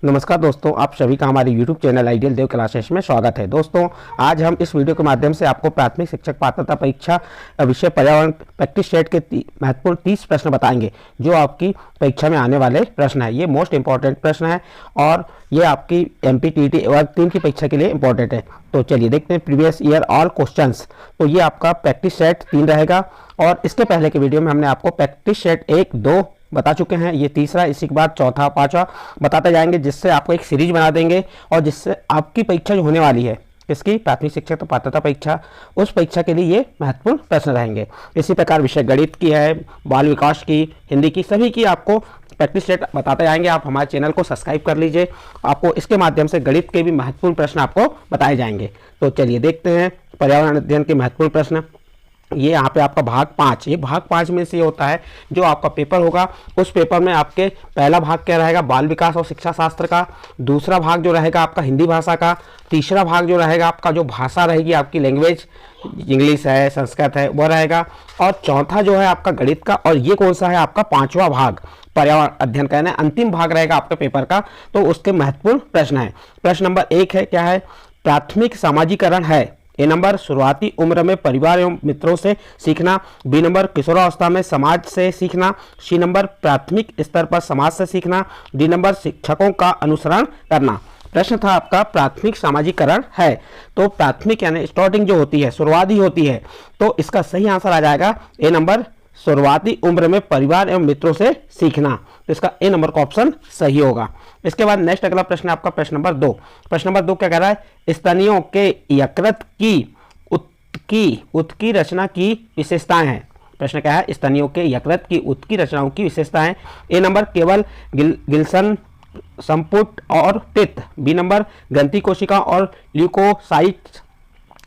नमस्कार दोस्तों, आप सभी का हमारे YouTube चैनल आइडियल देव क्लासेस में स्वागत है। दोस्तों, आज हम इस वीडियो के माध्यम से आपको प्राथमिक शिक्षक पात्रता परीक्षा विषय पर्यावरण प्रैक्टिस सेट के महत्वपूर्ण 30 प्रश्न बताएंगे जो आपकी परीक्षा में आने वाले प्रश्न है। ये मोस्ट इंपॉर्टेंट प्रश्न है और ये आपकी MPTT वर्ग 3 की परीक्षा के लिए इंपॉर्टेंट है। तो चलिए देखते हैं प्रीवियस ईयर ऑल क्वेश्चंस। तो ये आपका प्रैक्टिस सेट 3 रहेगा और इसके पहले के वीडियो में हमने आपको प्रैक्टिस सेट 1, 2 बता चुके हैं। ये तीसरा, इसी के बाद चौथा, पांचवा बताते जाएंगे, जिससे आपको एक सीरीज बना देंगे और जिससे आपकी परीक्षा जो होने वाली है, इसकी प्राथमिक शिक्षक पात्रता परीक्षा, उस परीक्षा के लिए ये महत्वपूर्ण प्रश्न रहेंगे। इसी प्रकार विषय गणित की है, बाल विकास की, हिंदी की, सभी की आपको प्रैक्टिस सेट बताते जाएंगे। आप हमारे चैनल को सब्सक्राइब कर लीजिए, आपको इसके माध्यम से गणित के भी महत्वपूर्ण प्रश्न आपको बताए जाएंगे। तो चलिए देखते हैं पर्यावरण अध्ययन के महत्वपूर्ण प्रश्न। ये यहाँ पे आपका भाग 5, ये भाग 5 में से ये होता है जो आपका पेपर होगा। उस पेपर में आपके पहला भाग क्या रहेगा, बाल विकास और शिक्षा शास्त्र का। दूसरा भाग जो रहेगा आपका हिंदी भाषा का। तीसरा भाग जो रहेगा आपका जो भाषा रहेगी आपकी लैंग्वेज, इंग्लिश है, संस्कृत है, वो रहेगा। और चौथा जो है आपका गणित का। और ये कौन सा है आपका 5वां भाग, पर्यावरण अध्ययन का, अंतिम भाग रहेगा आपके पेपर का। तो उसके महत्वपूर्ण प्रश्न है। प्रश्न नंबर 1 है, क्या है, प्राथमिक सामाजिकरण है। ए नंबर, शुरुआती उम्र में परिवार एवं मित्रों से सीखना। बी नंबर, किशोरावस्था में समाज से सीखना। सी नंबर, प्राथमिक स्तर पर समाज से सीखना। डी नंबर, शिक्षकों का अनुसरण करना। प्रश्न था आपका प्राथमिक सामाजिकरण है। तो प्राथमिक यानी स्टार्टिंग जो होती है, शुरुआत ही होती है, तो इसका सही आंसर आ जाएगा ए नंबर, शुरुआती उम्र में परिवार एवं मित्रों से सीखना। तो इसका ए नंबर का ऑप्शन सही होगा। इसके बाद नेक्स्ट अगला प्रश्न आपका प्रश्न नंबर 2। प्रश्न नंबर 2 क्या कह रहा है, स्तनियों के यकृत की उत्की रचना की विशेषताएं हैं। प्रश्न क्या है, स्तनियों के यकृत की उत्की रचनाओं की विशेषताएं। ए नंबर, केवल गिल्सन संपुट और पित्त। बी नंबर, ग्रंथि कोशिका और ल्यूकोसाइट।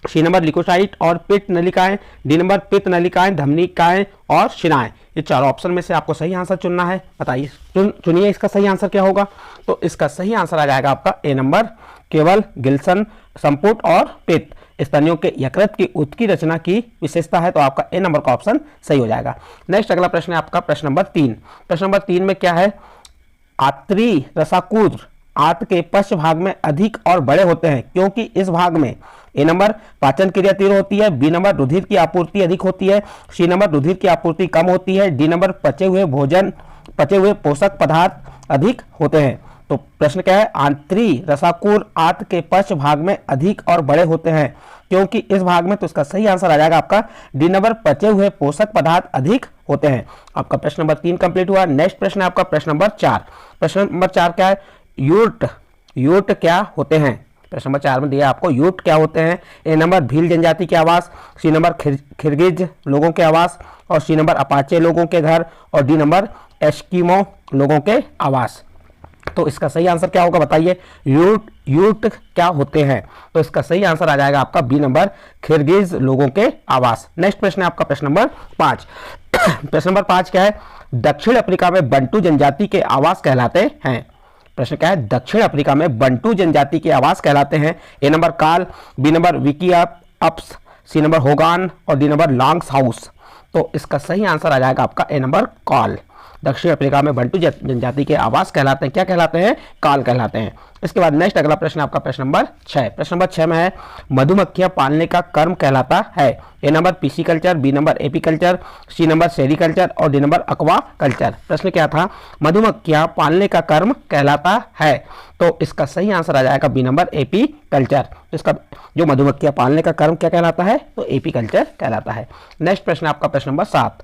सी नंबर, लिकोसाइट और पित्त नलिकाएं। डी नंबर, पित्त नलिकाएं, धमनिकाएं और शिराएं। ये चारों ऑप्शन में से आपको सही आंसर चुनना है। बताइए, चुनिए इसका सही आंसर क्या होगा। तो इसका सही आंसर आ जाएगा आपका ए नंबर, केवल गिल्सन संपुट और पित्त स्तनियों के यकृत की उत्की रचना की विशेषता है। तो आपका ए नंबर का ऑप्शन सही हो जाएगा। नेक्स्ट अगला प्रश्न है आपका प्रश्न नंबर 3। प्रश्न नंबर 3 में क्या है, आंतरी रसाकुर आंत के पश्च भाग में अधिक और बड़े होते हैं क्योंकि इस भाग में ए नंबर, पाचन क्रिया तीव्र होती है। बी नंबर, रुधिर की आपूर्ति अधिक होती है। सी नंबर, रुधिर की आपूर्ति कम होती है। डी नंबर, पचे हुए पोषक पदार्थ अधिक होते हैं। तो प्रश्न क्या है, आंतरी रसाकुर आंत के पश्च भाग में अधिक और बड़े होते हैं क्योंकि इस भाग में। तो इसका सही आंसर आ जाएगा आपका डी नंबर, पचे हुए पोषक पदार्थ अधिक होते हैं। आपका प्रश्न नंबर 3 कंप्लीट हुआ। नेक्स्ट प्रश्न है आपका प्रश्न नंबर 4। प्रश्न नंबर 4 क्या है, यूट क्या होते हैं। प्रश्न नंबर 4 में दिया आपको यूट क्या होते हैं। ए नंबर, भील जनजाति के आवास। सी नंबर, किर्गिज लोगों के आवास। और सी नंबर, अपाचे लोगों के घर। और डी नंबर, एस्किमो लोगों के आवास। तो इसका सही आंसर क्या होगा, बताइए, यूट क्या होते हैं। तो इसका सही आंसर आ जाएगा आपका बी नंबर, किर्गिज लोगों के आवास। नेक्स्ट प्रश्न है आपका प्रश्न नंबर 5। प्रश्न नंबर 5 क्या है, दक्षिण अफ्रीका में बंटू जनजाति के आवास कहलाते हैं। प्रश्न क्या है, दक्षिण अफ्रीका में बंटू जनजाति के आवास कहलाते हैं। ए नंबर, काल। बी नंबर, विकिअप्स। सी नंबर, होगान। और डी नंबर, लॉन्ग्स हाउस। तो इसका सही आंसर आ जाएगा आपका ए नंबर, काल। दक्षिण अफ्रीका में बंटू जनजाति के आवास कहलाते हैं, क्या कहलाते हैं, काल कहलाते हैं। इसके बाद नेक्स्ट अगला प्रश्न आपका प्रश्न नंबर 6। प्रश्न नंबर 6 में है, मधुमक्खियां पालने का कर्म कहलाता है। A number, pisciculture. B number, apiculture. C number, sericulture. और डी नंबर, एक्वा कल्चर। प्रश्न क्या था, मधुमक्खियां पालने का कर्म कहलाता है। तो इसका सही आंसर आ जाएगा बी नंबर, एपीकल्चर। इसका जो मधुमक्खियां पालने का कर्म क्या कहलाता है, तो एपीकल्चर कहलाता है। नेक्स्ट प्रश्न आपका प्रश्न नंबर 7।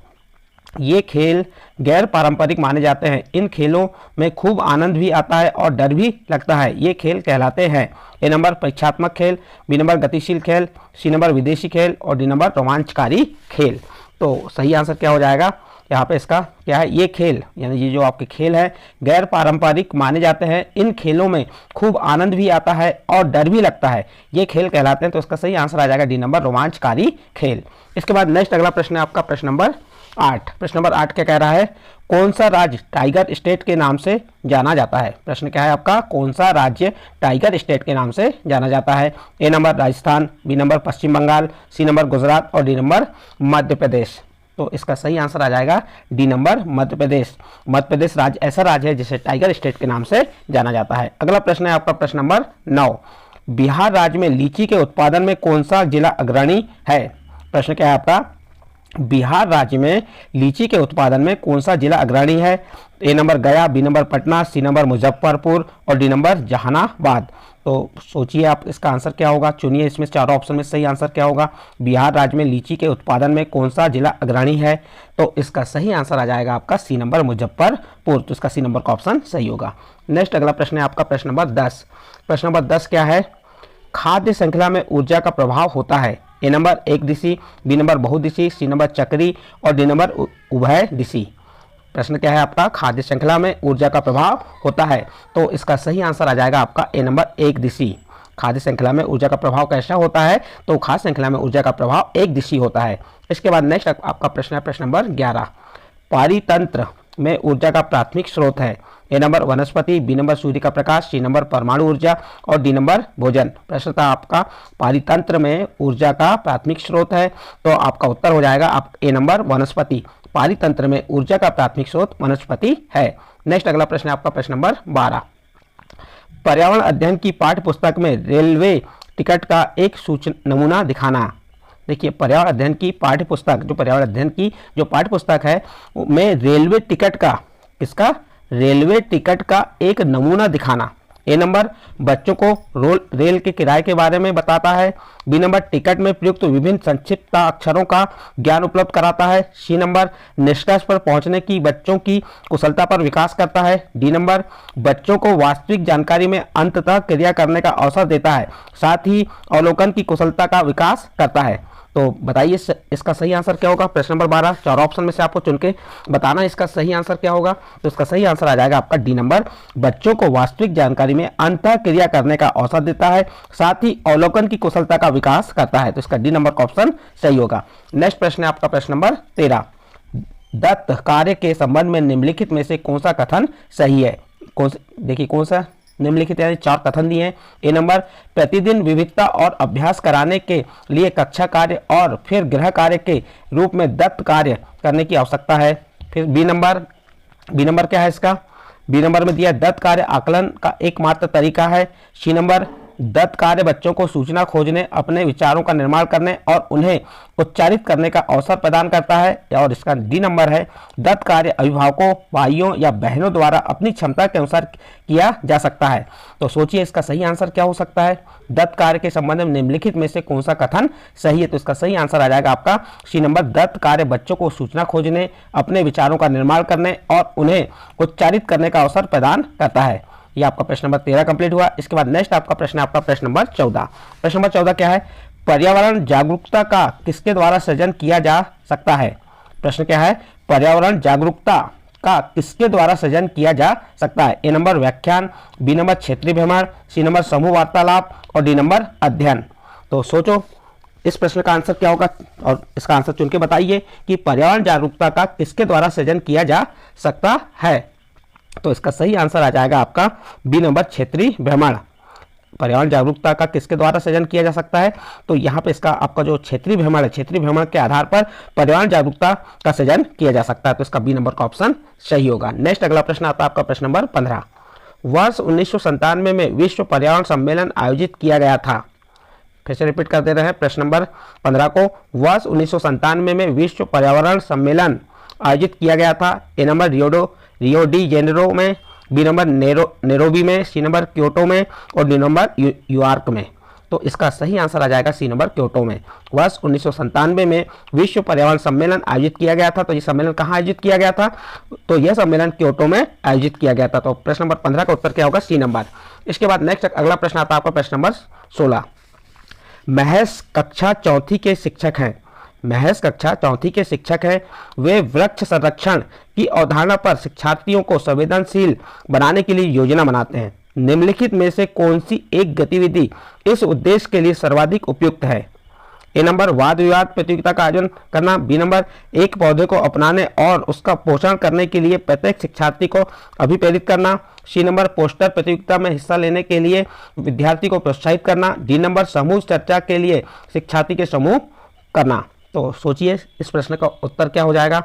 ये खेल गैर पारंपरिक माने जाते हैं, इन खेलों में खूब आनंद भी आता है और डर भी लगता है, ये खेल कहलाते हैं। ए नंबर, परीक्षात्मक खेल। बी नंबर, गतिशील खेल। सी नंबर, विदेशी खेल। और डी नंबर, रोमांचकारी खेल। तो सही आंसर क्या हो जाएगा यहाँ पे, इसका क्या है, ये खेल यानी ये जो आपके खेल है गैर पारंपरिक माने जाते हैं, इन खेलों में खूब आनंद भी आता है और डर भी लगता है, ये खेल कहलाते हैं। तो इसका सही आंसर आ जाएगा डी नंबर, रोमांचकारी खेल। इसके बाद नेक्स्ट अगला प्रश्न है आपका प्रश्न नंबर 8। प्रश्न नंबर 8 क्या कह रहा है, कौन सा राज्य टाइगर स्टेट के नाम से जाना जाता है। प्रश्न क्या है आपका, कौन सा राज्य टाइगर स्टेट के नाम से जाना जाता है। A number, Rajasthan. B number, Pashchim Bangal. C number, Gujarat. और डी नंबर, मध्य प्रदेश। तो इसका सही आंसर आ जाएगा डी नंबर मध्य प्रदेश। मध्य प्रदेश राज्य ऐसा राज्य है जिसे टाइगर स्टेट के नाम से जाना जाता है। अगला प्रश्न है आपका प्रश्न नंबर 9। बिहार राज्य में लीची के उत्पादन में कौन सा जिला अग्रणी है? प्रश्न क्या है आपका, बिहार राज्य में लीची के उत्पादन में कौन सा जिला अग्रणी है? A number Gaya, B number Patna, C number Muzaffarpur और डी नंबर जहानाबाद। तो सोचिए आप इसका आंसर क्या होगा, चुनिए इसमें चारों ऑप्शन में सही आंसर क्या होगा। बिहार राज्य में लीची के उत्पादन में कौन सा जिला अग्रणी है? तो इसका सही आंसर आ जाएगा आपका सी नंबर मुजफ्फरपुर। तो इसका सी नंबर का ऑप्शन सही होगा। नेक्स्ट अगला प्रश्न है आपका प्रश्न नंबर 10। प्रश्न नंबर 10 क्या है, खाद्य श्रृंखला में ऊर्जा का प्रभाव होता है? ए नंबर एक दिशी, बी नंबर बहुदिशी, सी नंबर चक्री और डी नंबर उभय दिशी। प्रश्न क्या है आपका, खाद्य श्रृंखला में ऊर्जा का प्रभाव होता है? तो इसका सही आंसर आ जाएगा आपका ए नंबर एक दिशी। खाद्य श्रृंखला में ऊर्जा का प्रभाव कैसा होता है? तो खाद्य श्रृंखला में ऊर्जा का प्रभाव एक दिशी होता है। इसके बाद नेक्स्ट आपका प्रश्न है प्रश्न नंबर 11। पारितंत्र में ऊर्जा का प्राथमिक स्रोत है? ए नंबर वनस्पति, बी नंबर सूर्य का प्रकाश, सी नंबर परमाणु ऊर्जा और डी नंबर भोजन। प्रश्न था आपका पारितंत्र में ऊर्जा का प्राथमिक स्रोत है, तो आपका उत्तर हो जाएगा आप ए नंबर वनस्पति। पारितंत्र में ऊर्जा का प्राथमिक स्रोत वनस्पति है। नेक्स्ट अगला प्रश्न है आपका प्रश्न नंबर 12। पर्यावरण अध्ययन की पाठ्य पुस्तक में रेलवे टिकट का एक नमूना दिखाना। देखिए पर्यावरण अध्ययन की पाठ्य पुस्तक, जो पर्यावरण अध्ययन की जो पाठ्य पुस्तक है में रेलवे टिकट का, इसका रेलवे टिकट का एक नमूना दिखाना। ए नंबर बच्चों को रेल के किराए के बारे में बताता है, बी नंबर टिकट में प्रयुक्त विभिन्न संक्षिप्त अक्षरों का ज्ञान उपलब्ध कराता है, सी नंबर निष्कर्ष पर पहुंचने की बच्चों की कुशलता पर विकास करता है, डी नंबर बच्चों को वास्तविक जानकारी में अंततः क्रिया करने का अवसर देता है, साथ ही अवलोकन की कुशलता का विकास करता है। तो बताइए इसका सही आंसर क्या होगा। प्रश्न नंबर 12 चारों ऑप्शन में से आपको चुन के बताना इसका सही आंसर क्या होगा। तो इसका सही आंसर आ जाएगा आपका डी नंबर, बच्चों को वास्तविक जानकारी में अंतः क्रिया करने का अवसर देता है, साथ ही अवलोकन की कुशलता का विकास करता है। तो इसका डी नंबर का ऑप्शन सही होगा। नेक्स्ट प्रश्न है आपका प्रश्न नंबर 13। दत्त कार्य के संबंध में निम्नलिखित में से कौन सा कथन सही है? देखिए कौन सा निम्नलिखित यानी 4 कथन दिए हैं। ए नंबर प्रतिदिन विविधता और अभ्यास कराने के लिए कक्षा कार्य और फिर गृह कार्य के रूप में दत्त कार्य करने की आवश्यकता है। फिर बी नंबर क्या है इसका, बी नंबर में दिया दत्त कार्य आकलन का एकमात्र तरीका है। सी नंबर दत्त कार्य बच्चों को सूचना खोजने, अपने विचारों का निर्माण करने और उन्हें उच्चारित करने का अवसर प्रदान करता है। और इसका डी नंबर है दत्त कार्य अभिभावकों, भाइयों या बहनों द्वारा अपनी क्षमता के अनुसार किया जा सकता है। तो सोचिए इसका सही आंसर क्या हो सकता है। दत्त कार्य के संबंध में निम्नलिखित में से कौन सा कथन सही है? तो इसका सही आंसर आ जाएगा आपका सी नंबर, दत्त कार्य बच्चों को सूचना खोजने, अपने विचारों का निर्माण करने और उन्हें उच्चारित करने का अवसर प्रदान करता है। ये आपका प्रश्न नंबर 13 कंप्लीट हुआ। इसके बाद नेक्स्ट आपका प्रश्न है आपका प्रश्न नंबर 14। प्रश्न नंबर 14 क्या है, पर्यावरण जागरूकता का किसके द्वारा सृजन किया जा सकता है? प्रश्न क्या है, पर्यावरण जागरूकता का किसके द्वारा सृजन किया जा सकता है? ए नंबर व्याख्यान, बी नंबर क्षेत्रीय भ्रमण, सी नंबर समूह वार्तालाप और डी नंबर अध्ययन। तो सोचो इस प्रश्न का आंसर क्या होगा और इसका आंसर चुन के बताइए कि पर्यावरण जागरूकता का किसके द्वारा सृजन किया जा सकता है। तो इसका सही आंसर आ जाएगा आपका बी नंबर क्षेत्रीय भ्रमण। पर्यावरण जागरूकता का किसके द्वारा सृजन किया जा सकता है? तो यहाँ पे इसका आपका जो क्षेत्रीय भ्रमण है, क्षेत्रीय भ्रमण के आधार पर पर्यावरण जागरूकता का सृजन किया जा सकता है। तो इसका बी नंबर का ऑप्शन सही होगा। नेक्स्ट अगला प्रश्न आता है आपका प्रश्न नंबर 15। वर्ष 1997 में विश्व पर्यावरण सम्मेलन आयोजित किया गया था। फिर से रिपीट कर दे रहे हैं प्रश्न नंबर 15 को। वर्ष 1997 में विश्व पर्यावरण सम्मेलन आयोजित किया गया था। ए नंबर रियो डी जेनेरो में, बी नंबर नेरोबी में, सी नंबर क्योटो में और डी नंबर न्यूयॉर्क में। तो इसका सही आंसर आ जाएगा सी नंबर क्योटो में। वर्ष 1997 में विश्व पर्यावरण सम्मेलन आयोजित किया गया था। तो ये सम्मेलन कहाँ आयोजित किया गया था? तो यह सम्मेलन क्योटो में आयोजित किया गया था। तो प्रश्न नंबर 15 का उत्तर क्या होगा? C number. इसके बाद नेक्स्ट अगला प्रश्न आता है आपका प्रश्न नंबर 16। महज कक्षा चौथी के शिक्षक हैं। महज कक्षा चौथी के शिक्षक हैं। वे वृक्ष संरक्षण की अवधारणा पर शिक्षार्थियों को संवेदनशील बनाने के लिए योजना बनाते हैं। निम्नलिखित में से कौन सी एक गतिविधि इस उद्देश्य के लिए सर्वाधिक उपयुक्त है? ए नंबर वाद विवाद प्रतियोगिता का आयोजन करना, बी नंबर एक पौधे को अपनाने और उसका पोषण करने के लिए प्रत्येक शिक्षार्थी को अभिप्रेरित करना, सी नंबर पोस्टर प्रतियोगिता में हिस्सा लेने के लिए विद्यार्थी को प्रोत्साहित करना, डी नंबर समूह चर्चा के लिए शिक्षार्थी के समूह करना। तो सोचिए इस प्रश्न का उत्तर क्या हो जाएगा।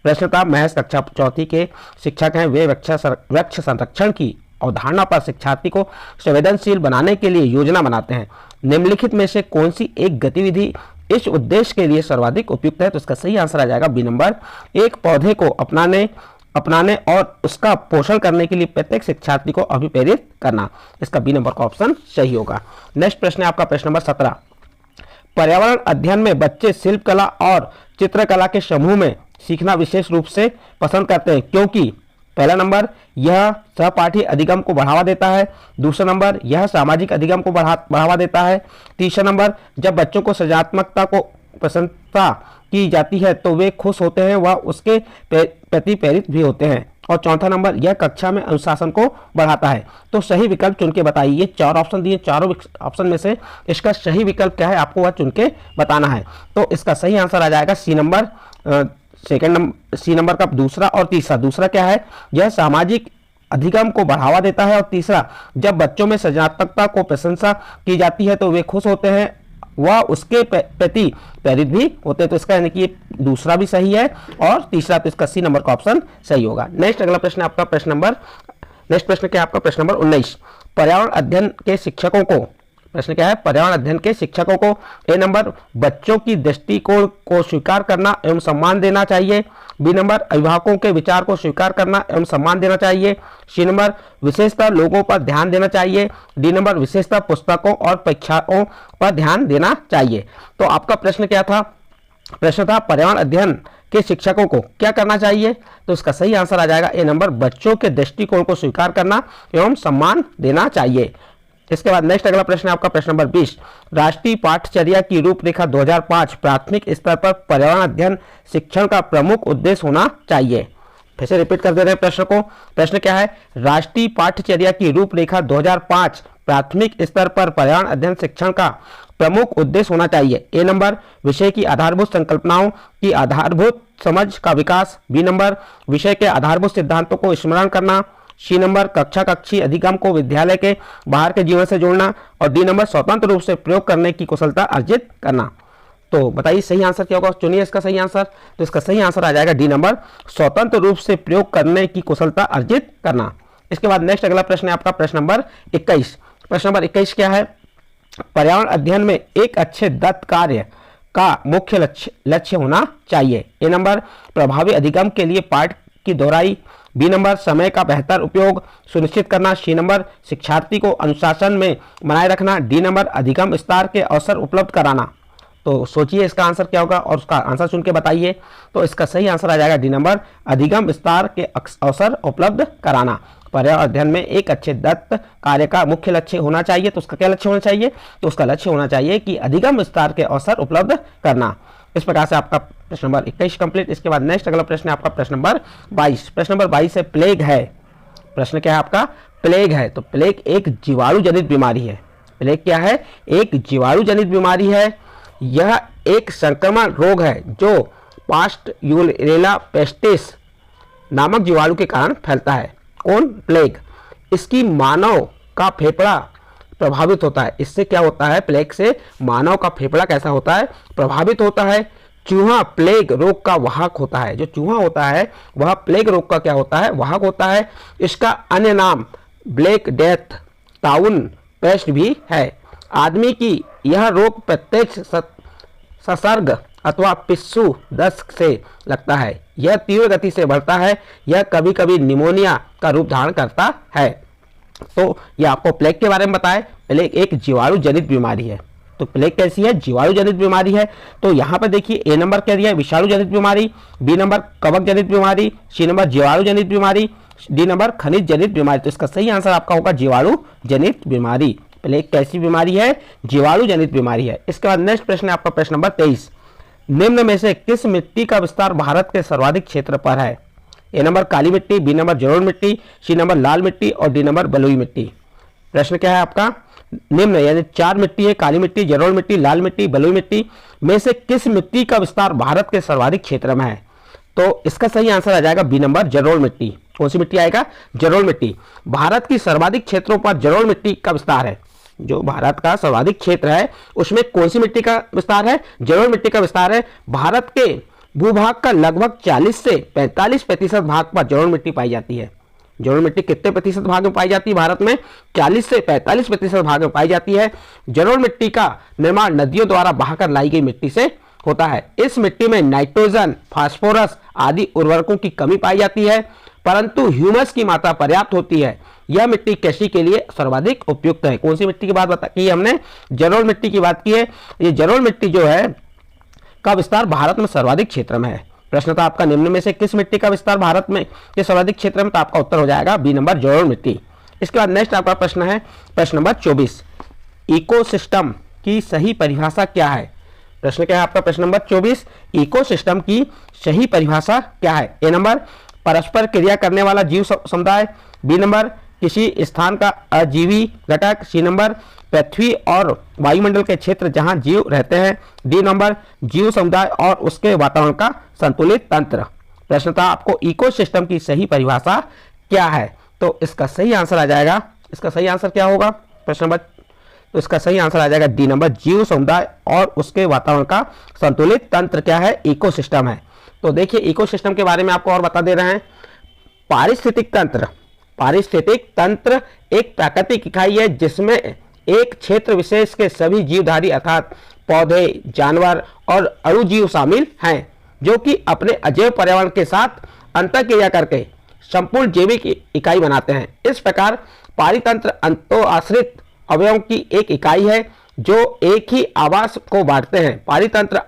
प्रश्न था, महज कक्षा चौथी के शिक्षक हैं, वे वृक्ष संरक्षण की अवधारणा पर शिक्षार्थी को संवेदनशील बनाने के लिए योजना बनाते हैं। निम्नलिखित में से कौन सी एक गतिविधि इस उद्देश्य के लिए सर्वाधिक उपयुक्त है? तो इसका सही आंसर आ जाएगा बी नंबर, एक पौधे को अपनाने और उसका पोषण करने के लिए प्रत्येक शिक्षार्थी को अभिप्रेरित करना। इसका बी नंबर का ऑप्शन सही होगा। नेक्स्ट प्रश्न है आपका प्रश्न नंबर 17। पर्यावरण अध्ययन में बच्चे शिल्पकला और चित्रकला के समूह में सीखना विशेष रूप से पसंद करते हैं, क्योंकि पहला नंबर, यह सहपाठी अधिगम को बढ़ावा देता है। दूसरा नंबर, यह सामाजिक अधिगम को बढ़ावा देता है। तीसरा नंबर, जब बच्चों को सृजनात्मकता को प्रशंसा की जाती है तो वे खुश होते हैं, वह उसके प्रति प्रेरित भी होते हैं। और चौथा नंबर, यह कक्षा में अनुशासन को बढ़ाता है। तो सही विकल्प चुन के बताइए। ये 4 ऑप्शन दिए, चारों ऑप्शन में से इसका सही विकल्प क्या है, आपको वह चुन के बताना है। तो इसका सही आंसर आ जाएगा सी नंबर, सी नंबर का दूसरा और तीसरा। दूसरा क्या है, यह सामाजिक अधिगम को बढ़ावा देता है, और तीसरा, जब बच्चों में सृजनात्मकता को प्रशंसा की जाती है तो वे खुश होते हैं, वह उसके प्रति प्रेरित भी होते हैं। तो इसका यानी कि दूसरा भी सही है और तीसरा, तो इसका सी नंबर का ऑप्शन सही होगा। नेक्स्ट अगला प्रश्न आपका नेक्स्ट प्रश्न क्या है आपका प्रश्न नंबर 19। पर्यावरण अध्ययन के शिक्षकों को, प्रश्न क्या है, पर्यावरण अध्ययन के शिक्षकों को ए नंबर, बच्चों की दृष्टिकोण को स्वीकार करना एवं सम्मान देना चाहिए। बी नंबर, अभिभावकों के विचार को स्वीकार करना एवं सम्मान देना चाहिए। सी नंबर, विशेषतः लोगों पर ध्यान देना चाहिए। डी नंबर, विशेषतः पुस्तकों और परीक्षाओं पर ध्यान देना चाहिए। तो आपका प्रश्न क्या था? प्रश्न था, पर्यावरण अध्ययन के शिक्षकों को क्या करना चाहिए? तो इसका सही आंसर आ जाएगा ए नंबर, बच्चों के दृष्टिकोण को स्वीकार करना एवं सम्मान देना चाहिए। इसके बाद नेक्स्ट अगला प्रश्न है आपका प्रश्न नंबर 20। राष्ट्रीय पाठ्यचर्या की रूपरेखा 2005 प्राथमिक स्तर पर पर्यावरण अध्ययन शिक्षण का प्रमुख उद्देश्य होना चाहिए। फिर से रिपीट कर दे रहे हैं प्रश्न को। प्रश्न क्या है, राष्ट्रीय पाठ्यचर्या की रूपरेखा 2005 प्राथमिक स्तर पर पर्यावरण अध्ययन शिक्षण का प्रमुख उद्देश्य होना चाहिए। ए नंबर, विषय की आधारभूत संकल्पनाओं की आधारभूत समझ का विकास। बी नंबर, विषय के आधारभूत सिद्धांतों को स्मरण करना। सी नंबर, कक्षी अधिगम को विद्यालय के बाहर के जीवन से जोड़ना। और डी नंबर, स्वतंत्र रूप से प्रयोग करने की कुशलता अर्जित करना। तो बताइए सही आंसर क्या होगा, चुनिए इसका सही आंसर। तो इसका सही आंसर आ जाएगा डी नंबर, स्वतंत्र रूप से प्रयोग करने की कुशलता अर्जित करना। इसके बाद नेक्स्ट अगला प्रश्न है आपका प्रश्न नंबर 21। प्रश्न नंबर 21 क्या है, पर्यावरण अध्ययन में एक अच्छे दत्त कार्य का मुख्य लक्ष्य होना चाहिए। ए नंबर, प्रभावी अधिगम के लिए पाठ की दोहराई। बी नंबर, समय का बेहतर उपयोग सुनिश्चित करना। सी नंबर, शिक्षार्थी को अनुशासन में बनाए रखना। डी नंबर, अधिगम विस्तार के अवसर उपलब्ध कराना। तो सोचिए इसका आंसर क्या होगा और उसका आंसर सुन के बताइए। तो इसका सही आंसर आ जाएगा डी नंबर, अधिगम विस्तार के अवसर उपलब्ध कराना। पर्यावरण अध्ययन में एक अच्छे दत्त कार्य का मुख्य लक्ष्य होना चाहिए। तो उसका क्या लक्ष्य होना चाहिए? तो उसका लक्ष्य होना चाहिए कि अधिगम विस्तार के अवसर उपलब्ध करना। इस प्रकार से आपका प्रश्न नंबर 21 कंप्लीट। इसके बाद नेक्स्ट अगला प्रश्न है आपका प्रश्न नंबर 22। प्रश्न नंबर 22 है, प्लेग है। प्रश्न क्या है आपका? प्लेग है। तो प्लेग एक जीवाणु जनित बीमारी है। प्लेग क्या है? एक जीवाणु जनित बीमारी है। यह एक संक्रमण रोग है जो पास्टयूरेला पेस्टिस नामक जीवाणु के कारण फैलता है। कौन? प्लेग। इसकी मानव का फेफड़ा प्रभावित होता है। इससे क्या होता है? प्लेग से मानव का फेफड़ा कैसा होता है? प्रभावित होता है। चूहा प्लेग रोग का वाहक होता है। जो चूहा होता है वह प्लेग रोग का क्या होता है? वाहक होता है। इसका अन्य नाम ब्लैक डेथ, टाउन पेस्ट भी है। आदमी की यह रोग प्रत्यक्ष संसर्ग अथवा पिस्सू दस्त से लगता है। यह तीव्र गति से बढ़ता है। यह कभी कभी निमोनिया का रूप धारण करता है। तो यह आपको प्लेग के बारे में बताएं। प्लेग एक जीवाणु जनित बीमारी है। तो प्लेग कैसी है? जीवाणु जनित बीमारी है। तो यहाँ पर देखिए ए नंबर क्या दिया है? विषाणु जनित बीमारी। बी नंबर कवक जनित बीमारी। सी नंबर जीवाणु जनित बीमारी। डी नंबर खनिज जनित बीमारी। तो इसका सही आंसर आपका होगा जीवाणु जनित बीमारी। प्लेग कैसी बीमारी है? जीवाणु जनित बीमारी है। इसके बाद नेक्स्ट प्रश्न है आपका प्रश्न नंबर 23। निम्न में से किस मिट्टी का विस्तार भारत के सर्वाधिक क्षेत्र पर है? ए नंबर काली मिट्टी, बी नंबर जलोढ़ मिट्टी, सी नंबर लाल मिट्टी और डी नंबर बलुई मिट्टी। प्रश्न क्या है आपका? निम्न यानी 4 मिट्टी है, काली मिट्टी, जलोढ़ मिट्टी, लाल मिट्टी, बलुई मिट्टी में से किस मिट्टी का विस्तार भारत के सर्वाधिक क्षेत्र में है? तो इसका सही आंसर आ जाएगा बी नंबर जलोढ़ मिट्टी। कौन सी मिट्टी आएगा? जलोढ़ मिट्टी। भारत की सर्वाधिक क्षेत्रों पर जलोढ़ मिट्टी का विस्तार है। जो भारत का सर्वाधिक क्षेत्र है उसमें कौन सी मिट्टी का विस्तार है? जलोढ़ मिट्टी का विस्तार है। भारत के भूभाग का लगभग 40 से 45% भाग पर जलोढ़ मिट्टी पाई जाती है। जलोढ़ मिट्टी कितने प्रतिशत भाग में पाई जाती है? भारत में 40 से 45% भाग में पाई जाती है। जलोढ़ मिट्टी का निर्माण नदियों द्वारा बहाकर लाई गई मिट्टी से होता है। इस मिट्टी में नाइट्रोजन, फास्फोरस आदि उर्वरकों की कमी पाई जाती है, परंतु ह्यूमस की मात्रा पर्याप्त होती है। यह मिट्टी कृषि के लिए सर्वाधिक उपयुक्त है। कौन सी मिट्टी की बात की हमने? जलोढ़ मिट्टी की बात की है। ये जलोढ़ मिट्टी जो है का विस्तार भारत में सर्वाधिक क्षेत्र में है। प्रश्न था आपका, निम्न में से किस मिट्टी का विस्तार भारत में के सर्वाधिक क्षेत्र में? तो आपका उत्तर हो जाएगा बी नंबर, जलोढ़ मिट्टी। इसके बाद नेक्स्ट आपका प्रश्न है प्रश्न नंबर 24, इकोसिस्टम की सही परिभाषा क्या है? प्रश्न क्या है आपका? प्रश्न नंबर 24, इकोसिस्टम की सही परिभाषा क्या है? ए नंबर, परस्पर क्रिया करने वाला जीव समुदाय। बी नंबर, किसी स्थान का अजीवी घटक। सी नंबर, पृथ्वी और वायुमंडल के क्षेत्र जहां जीव रहते हैं। डी नंबर, जीव समुदाय और उसके वातावरण का संतुलित तंत्र। प्रश्न था आपको, इकोसिस्टम की सही परिभाषा क्या है? तो इसका सही आंसर आ जाएगा, इसका सही आंसर क्या होगा प्रश्न नंबर? तो इसका सही आंसर आ जाएगा डी नंबर, जीव समुदाय और उसके वातावरण का संतुलित तंत्र क्या है? इकोसिस्टम है। तो देखिए, इकोसिस्टम के बारे में आपको और बता दे रहे हैं। पारिस्थितिक तंत्र, पारिस्थितिक तंत्र एक प्राकृतिक इकाई है जिसमें एक क्षेत्र विशेष के सभी जीवधारी अर्थात पौधे, जानवर और अणुजीव शामिल हैं, जो कि अपने अजैव पर्यावरण के साथ अंतःक्रिया करके संपूर्ण जैविक इकाई बनाते हैं। इस प्रकार पारितंत्र अंतःआश्रित अवयवों की एक इकाई है जो एक ही आवास को बांटते हैं। पारितंत्र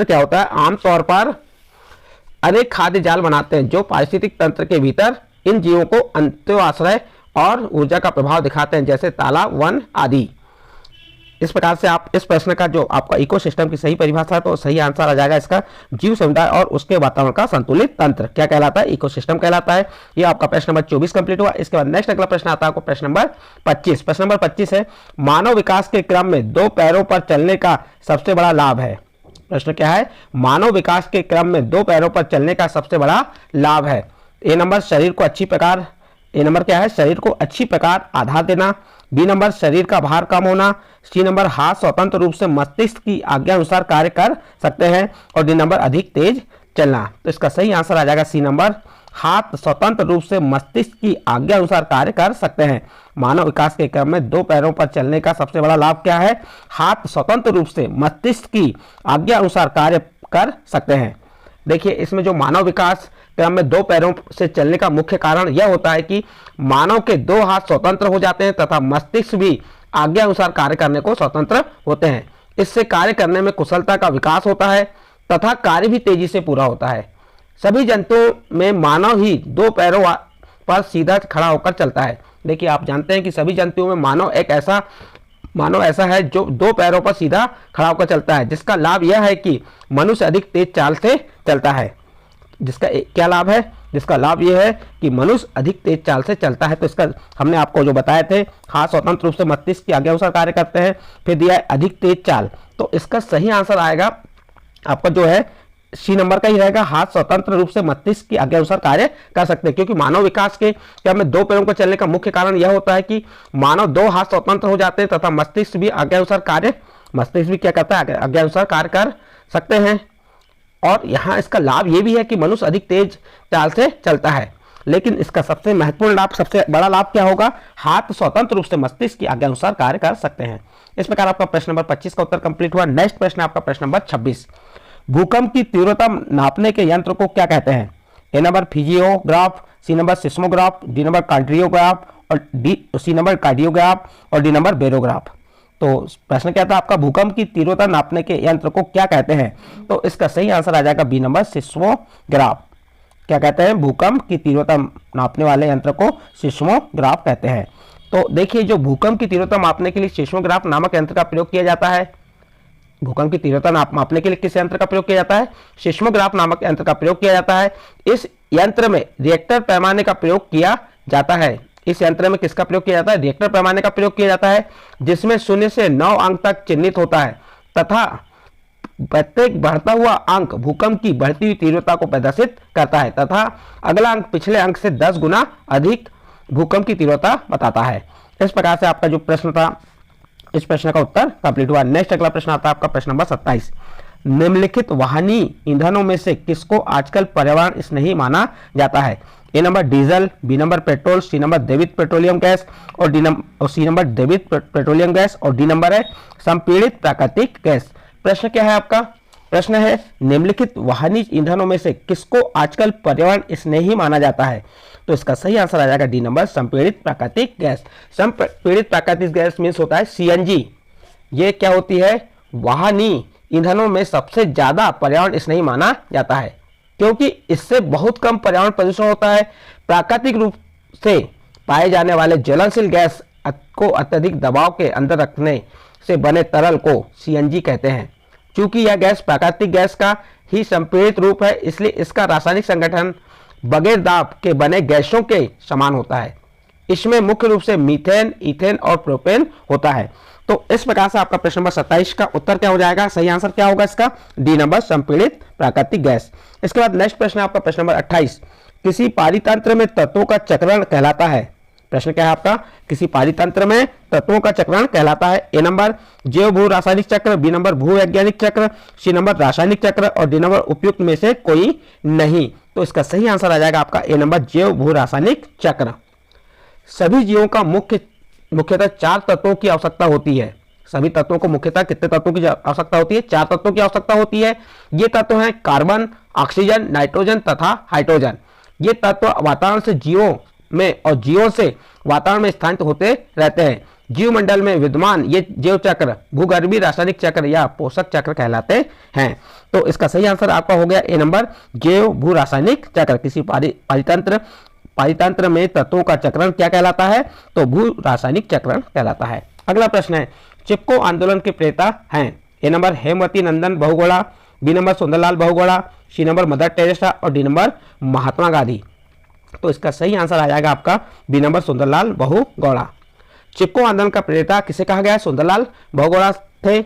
क्या होता है? आमतौर पर अनेक खाद्य जाल बनाते हैं जो पारिस्थितिक तंत्र के भीतर इन जीवों को अंत्योआश्रय और ऊर्जा का प्रभाव दिखाते हैं, जैसे तालाब, वन आदि। इस प्रकार से आप इस प्रश्न का जो आपका इकोसिस्टम की सही परिभाषा है, तो सही आंसर आ जाएगा इसका, जीव समुदाय और उसके वातावरण का संतुलित तंत्र क्या कहलाता है? इकोसिस्टम कहलाता है। ये आपका प्रश्न नंबर 24 कंप्लीट हुआ। इसके बाद नेक्स्ट अगला प्रश्न आता है आपको प्रश्न नंबर 25। प्रश्न नंबर 25 है, मानव विकास के क्रम में 2 पैरों पर चलने का सबसे बड़ा लाभ है। प्रश्न क्या है? मानव विकास के क्रम में 2 पैरों पर चलने का सबसे बड़ा लाभ है। ए नंबर, शरीर को अच्छी प्रकार, ए नंबर क्या है? शरीर को अच्छी प्रकार आधार देना। बी नंबर, शरीर का भार कम होना। सी नंबर, हाथ स्वतंत्र रूप से मस्तिष्क की आज्ञा अनुसार कार्य कर सकते हैं। और डी नंबर, अधिक तेज चलना। तो इसका सही आंसर आ जाएगा सी नंबर, हाथ स्वतंत्र रूप से मस्तिष्क की आज्ञा अनुसार कार्य कर सकते हैं। मानव विकास के क्रम में 2 पैरों पर चलने का सबसे बड़ा लाभ क्या है? हाथ स्वतंत्र रूप से मस्तिष्क की आज्ञा अनुसार कार्य कर सकते हैं। देखिए, इसमें जो मानव विकास क्रम में 2 पैरों से चलने का मुख्य कारण यह होता है कि मानव के 2 हाथ स्वतंत्र हो जाते हैं तथा मस्तिष्क भी आज्ञा अनुसार कार्य करने को स्वतंत्र होते हैं। इससे कार्य करने में कुशलता का विकास होता है तथा कार्य भी तेजी से पूरा होता है। सभी जंतुओं में मानव ही 2 पैरों पर सीधा खड़ा होकर चलता है। देखिए, आप जानते हैं कि सभी जंतुओं में मानव ऐसा है जो 2 पैरों पर सीधा खड़ा होकर चलता है, जिसका लाभ यह है कि मनुष्य अधिक तेज चाल से चलता है। जिसका क्या लाभ है? जिसका लाभ यह है कि मनुष्य अधिक तेज चाल से चलता है। तो इसका हमने आपको जो बताए थे, हाथ स्वतंत्र रूप से मस्तिष्क की आज्ञा अनुसार कार्य करते हैं, फिर दिया है अधिक तेज चाल। तो इसका सही आंसर आएगा आपका जो है सी नंबर का ही रहेगा, हाथ स्वतंत्र रूप से मस्तिष्क की आज्ञा अनुसार कार्य कर सकते हैं। क्योंकि मानव विकास के क्रम में 2 पैरों पर चलने का मुख्य कारण यह होता है कि मानव 2 हाथ स्वतंत्र हो जाते हैं तथा मस्तिष्क भी आज्ञा अनुसार कार्य क्या करता है? आज्ञा अनुसार कार्य कर सकते हैं। और यहाँ इसका लाभ ये भी है कि मनुष्य अधिक तेज चाल से चलता है। लेकिन इसका सबसे महत्वपूर्ण लाभ, सबसे बड़ा लाभ क्या होगा? हाथ स्वतंत्र रूप से मस्तिष्क की आज्ञा अनुसार कार्य कर सकते हैं। इस प्रकार आपका प्रश्न नंबर 25 का उत्तर कंप्लीट हुआ। नेक्स्ट प्रश्न आपका प्रश्न नंबर 26, भूकंप की तीव्रता नापने के यंत्र को क्या कहते हैं? A number, physiograph. C number, seismograph. D number, cardiograph. और सी नंबर, कार्डियोग्राफ। और डी नंबर, बेरोग्राफ। तो प्रश्न क्या था आपका, भूकंप की तीव्रता नापने के यंत्र को क्या कहते हैं? तो इसका सही आंसर आ जाएगा बी नंबर, सिस्मोग्राफ। क्या कहते हैं? भूकंप की तीव्रता नापने वाले यंत्र को सिस्मोग्राफ कहते हैं। तो देखिए, जो भूकंप की तीव्रता मापने के लिए सिस्मोग्राफ नामक यंत्र का प्रयोग किया जाता है। भूकंप की तीव्रता मापने के लिए किस यंत्र का प्रयोग किया जाता है? सिस्मोग्राफ नामक यंत्र का प्रयोग किया जाता है। इस यंत्र में रिएक्टर पैमाने का प्रयोग किया जाता है। इस यंत्र में किसका प्रयोग किया जाता है? रिएक्टर पैमाने का प्रयोग किया जाता है, जिसमें 0 से 9 अंक तक चिन्हित होता है तथा प्रत्येक बढ़ता हुआ अंक भूकंप की बढ़ती हुई तीव्रता को प्रदर्शित करता है तथा अगला अंक पिछले अंक से 10 गुना अधिक भूकंप की तीव्रता बताता है। इस प्रकार से आपका जो प्रश्न था, इस प्रश्न का उत्तर कंप्लीट हुआ। नेक्स्ट अगला प्रश्न आता है आपका प्रश्न नंबर 27। निम्नलिखित वाहनी ईंधनों में से किसको आजकल पर्यावरण स्नेही माना जाता है? A number diesel, B number petrol, C number द्रवित पेट्रोलियम गैस और सी नंबर द्रवित पेट्रोलियम गैस और डी नंबर है संपीड़ित प्राकृतिक गैस। प्रश्न क्या है आपका? प्रश्न है निम्नलिखित वाहनी ईंधनों में से किसको आजकल पर्यावरण स्नेही माना जाता है? तो इसका सही आंसर आ जाएगा डी नंबर संपीड़ित प्राकृतिक गैस। संपीड़ित प्राकृतिक गैस मीन्स होता है सीएनजी। ये क्या होती है? वाहनी ईंधनों में सबसे ज्यादा पर्यावरण स्नेही माना जाता है, क्योंकि इससे बहुत कम पर्यावरण प्रदूषण होता है। प्राकृतिक रूप से पाए जाने वाले ज्वलनशील गैस को अत्यधिक दबाव के अंदर रखने से बने तरल को सीएनजी कहते हैं। चूंकि यह गैस प्राकृतिक गैस का ही संपीड़ित रूप है, इसलिए इसका रासायनिक संगठन बगैर दाब के बने गैसों के समान होता है। इसमें मुख्य रूप से मीथेन, इथेन और प्रोपेन होता है। तो इस प्रकार से आपका प्रश्न नंबर 27 का उत्तर क्या हो जाएगा? सही आंसर क्या होगा इसका? डी नंबर संपीड़ित प्राकृतिक गैस। इसके बाद नेक्स्ट प्रश्न है आपका प्रश्न नंबर 28। किसी पारितंत्र में तत्वों का चक्रण कहलाता है? प्रश्न क्या है आपका? किसी पारितंत्र में तत्वों का चक्रण कहलाता है? ए नंबर जैव भू रासायनिक चक्र, बी नंबर भू वैज्ञानिक चक्र, सी नंबर रासायनिक चक्र और डी नंबर उपयुक्त में से कोई नहीं। तो इसका सही आंसर आ जाएगा आपका ए नंबर जैव भू रासायनिक चक्र। सभी जीवों का मुख्यतः 4 तत्वों की आवश्यकता होती है। सभी तत्वों को मुख्यतः कितने तत्वों की आवश्यकता होती है? 4 तत्वों की आवश्यकता होती है। ये तत्व हैं कार्बन, ऑक्सीजन, नाइट्रोजन तथा हाइड्रोजन। ये तत्व वातावरण से जीवों में और जीवों से वातावरण में स्थानांतरित होते रहते हैं। जीवमंडल में विद्यमान ये जैव चक्र भूगर्भीय रासायनिक चक्र या पोषक चक्र कहलाते हैं। तो इसका सही आंसर आपका हो गया ए नंबर जैव भू रासायनिक चक्र। किसी पारितंत्र में तत्वों का चक्रण क्या कहलाता है? तो भू रासायनिक चक्रण कहलाता है। अगला प्रश्न है चिपको आंदोलन के प्रेता हैं? A number Hemvati Nandan Bahuguna, B number Sunderlal Bahuguna, C number Mother Teresa और डी नंबर महात्मा गांधी। तो इसका सही आंसर आ जाएगा आपका बी नंबर सुंदरलाल बहुगुणा। चिपको आंदोलन का प्रेता किसे कहा गया? सुंदरलाल बहुगुणा थे।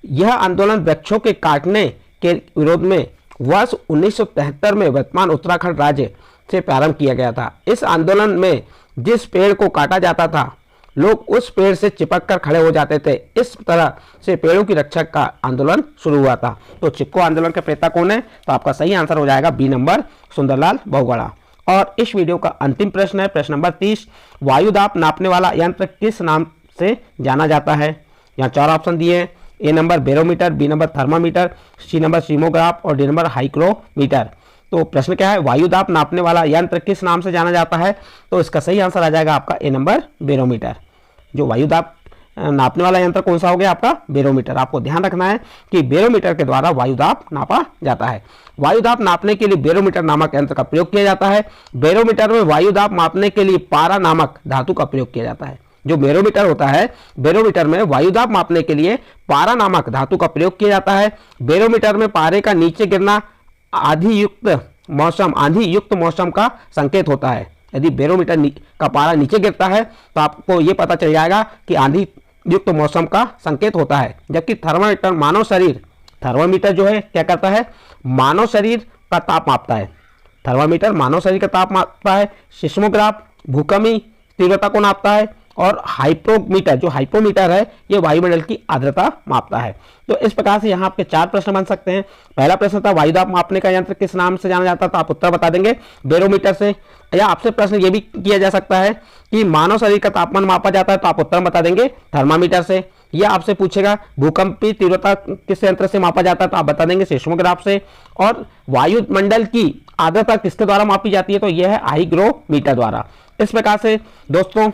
यह आंदोलन वृक्षों के काटने के विरोध में वर्ष 1973 में वर्तमान उत्तराखंड राज्य से प्रारंभ किया गया था। इस आंदोलन में जिस पेड़ को काटा जाता था, लोग उस पेड़ से चिपक कर खड़े हो जाते थे। इस तरह से पेड़ों की रक्षा का आंदोलन शुरू हुआ था। तो चिपको आंदोलन के प्रेता कौन है? तो आपका सही आंसर हो जाएगा बी नंबर सुंदरलाल बहुगुणा। और इस वीडियो का अंतिम प्रश्न है प्रश्न नंबर 30। वायुदाब नापने वाला यंत्र किस नाम से जाना जाता है? यहाँ 4 ऑप्शन दिए हैं। A number barometer, B number thermometer, C number seismograph और डी नंबर हाइग्रोमीटर। तो प्रश्न क्या है? वायुदाब नापने वाला यंत्र किस नाम से जाना जाता है? तो इसका सही आंसर आ जाएगा आपका ए नंबर बैरोमीटर। जो वायुदाब नापने वाला यंत्र कौन सा हो गया? आपका बैरोमीटर। आपको ध्यान रखना है कि बैरोमीटर के द्वारा वायुदाब नापा जाता है। वायुदाब नापने के लिए बैरोमीटर नामक यंत्र का प्रयोग किया जाता है। बैरोमीटर में वायुदाब मापने के लिए पारा नामक धातु का प्रयोग किया जाता है। जो बैरोमीटर होता है, बैरोमीटर में वायुदाब मापने के लिए पारा नामक धातु का प्रयोग किया जाता है। बैरोमीटर में पारे का नीचे गिरना आंधी युक्त मौसम का संकेत होता है। यदि बैरोमीटर का पारा नीचे गिरता है तो आपको यह पता चल जाएगा कि आंधी युक्त मौसम का संकेत होता है। जबकि थर्मामीटर जो है क्या करता है? मानव शरीर का ताप मापता है। थर्मामीटर मानव शरीर का ताप मापता है। सिस्मोग्राफ भूकंपीय तीव्रता को नापता है। और हाइपोमीटर जो हाइपोमीटर है ये वायुमंडल की आर्द्रता मापता है। तो इस प्रकार से यहाँ आपके 4 प्रश्न बन सकते हैं। पहला प्रश्न था वायुदाब मापने का यंत्र किस नाम से जाना जाता है? तो आप उत्तर बता देंगे बैरोमीटर से। या आपसे प्रश्न ये भी किया जा सकता है कि मानव शरीर का तापमान मापा जाता है, तो आप उत्तर बता देंगे थर्मामीटर से। या आपसे पूछेगा भूकंपीय तीव्रता किस यंत्र से मापा जाता है? तो आप बता देंगे सिस्मोग्राफ से। और वायुमंडल की आर्द्रता किसके द्वारा मापी जाती है? तो यह है हाइग्रोमीटर द्वारा। इस प्रकार से दोस्तों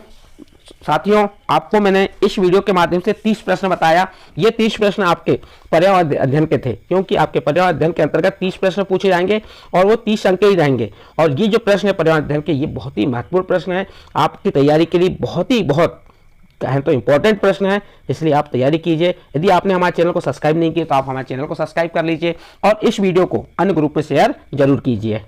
साथियों, आपको मैंने इस वीडियो के माध्यम से 30 प्रश्न बताया। ये 30 प्रश्न आपके पर्यावरण अध्ययन के थे, क्योंकि आपके पर्यावरण अध्ययन के अंतर्गत 30 प्रश्न पूछे जाएंगे और वो 30 अंक के ही रहेंगे। और ये जो प्रश्न है पर्यावरण अध्ययन के, ये बहुत ही महत्वपूर्ण प्रश्न है आपकी तैयारी के लिए। बहुत कहें तो इंपॉर्टेंट प्रश्न है, इसलिए आप तैयारी कीजिए। यदि आपने हमारे चैनल को सब्सक्राइब नहीं किया तो आप हमारे चैनल को सब्सक्राइब कर लीजिए और इस वीडियो को अन्य ग्रुप में शेयर जरूर कीजिए।